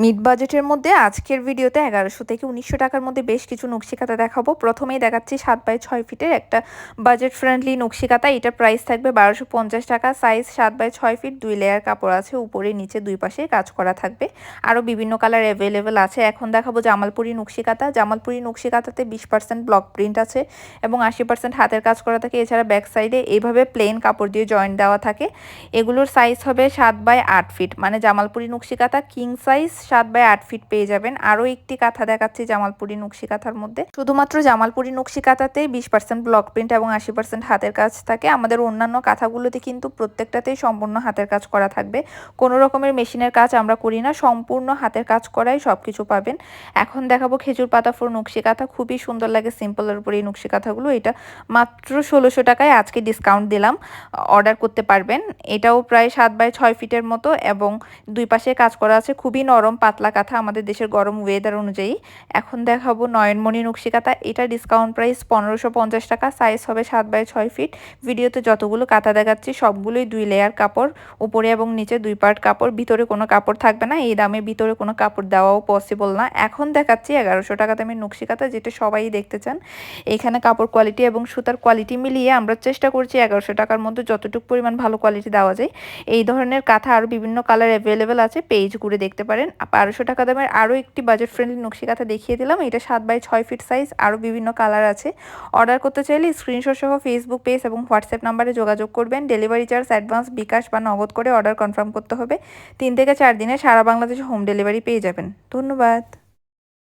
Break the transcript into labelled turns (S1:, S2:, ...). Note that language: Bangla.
S1: মিড বাজেটের মধ্যে আজকের ভিডিওতে ১১০০ থেকে ১৯০০ টাকার মধ্যে বেশ কিছু নকশি কাঁথা দেখাবো। প্রথমেই দেখাচ্ছি ৭x৬ ফিটের একটা বাজেট ফ্রেন্ডলি নকশি কাঁথা। এটার প্রাইস থাকবে ১২৫০ টাকা। সাইজ ৭x৬ ফিট, ২ লেয়ার কাপড় আছে, উপরে নিচে দুই পাশে কাজ করা থাকবে। আরও বিভিন্ন কালার অ্যাভেলেবেল আছে। এখন দেখাবো জামালপুরি নকশি কাঁথা। জামালপুরি নকশি কাঁথাতে ২০% ব্লক প্রিন্ট আছে এবং ৮০% হাতের কাজ করা থাকে। এছাড়া ব্যাক সাইডে এইভাবে প্লেন কাপড় দিয়ে জয়েন্ট দেওয়া থাকে। এগুলোর সাইজ হবে ৭x৮ ফিট, মানে জামালপুরি নকশি কাঁথা কিং সাইজ ৭x৮ ফিট পেয়ে যাবেন। আরও একটি কাঁথা দেখাচ্ছি জামালপুরি নকশি কাঁথার মধ্যে। শুধুমাত্র জামালপুরি নকশি কাঁথাতে ২০% ব্লক প্রিন্ট এবং ৮০% হাতের কাজ থাকে। আমাদের অন্যান্য কাঁথাগুলোতে কিন্তু প্রত্যেকটাতেই সম্পূর্ণ হাতের কাজ করা থাকবে। কোনো রকমের মেশিনের কাজ আমরা করি না, সম্পূর্ণ হাতের কাজ করাই সব কিছু পাবেন। এখন দেখাবো খেজুর পাতা ফোর নকশি কাঁথা। খুবই সুন্দর লাগে সিম্পলের উপরে এই নকশি কাঁথাগুলো। এটা মাত্র ১৬০০ টাকায় আজকে ডিসকাউন্ট দিলাম, অর্ডার করতে পারবেন। এটাও প্রায় ৭x৬ ফিটের মতো এবং দুই পাশে কাজ করা আছে। খুবই নরম পাতলা কাঁথা আমাদের দেশের গরম ওয়েদার অনুযায়ী। এখন দেখাবো নয়নমণি নকশি কাঁথা। এটা ডিসকাউন্ট প্রাইস ১৫৫০ টাকা। সাইজ হবে ৭x৬ ফিট। ভিডিওতে যতগুলো কাঁথা দেখাচ্ছি সবগুলোই ২ লেয়ার কাপড়, উপরে এবং নিচে ২ পার্ট কাপড়, ভিতরে কোনো কাপড় থাকবে না। এই দামে ভিতরে কোনো কাপড় দেওয়াও পসিবল না। এখন দেখাচ্ছি ১১০০ টাকা দামের নকশি কাঁথা, যেটা সবাই দেখতে চান। এখানে কাপড় কোয়ালিটি এবং সুতার কোয়ালিটি মিলিয়ে আমরা চেষ্টা করছি ১১০০ টাকার মধ্যে যতটুকু পরিমাণ ভালো কোয়ালিটি দেওয়া যায়। এই ধরনের কাঁথা আরও বিভিন্ন কালার অ্যাভেলেবেল আছে, পেজ ঘুরে দেখতে পারেন। ১২০০ টাকা দামের আরও একটি বাজেট ফ্রেন্ডলি নকশি কাঁথা দেখিয়ে দিলাম। এটা ৭x৬ ফিট সাইজ, আরও বিভিন্ন কালার আছে। অর্ডার করতে চাইলে স্ক্রিনশট সহ ফেসবুক পেজ এবং হোয়াটসঅ্যাপ নাম্বারে যোগাযোগ করবেন। ডেলিভারি চার্জ অ্যাডভান্স, বিকাশ বা নগদ করে অর্ডার কনফার্ম করতে হবে। ৩ থেকে ৪ দিনে সারা বাংলাদেশে হোম ডেলিভারি পেয়ে যাবেন। ধন্যবাদ।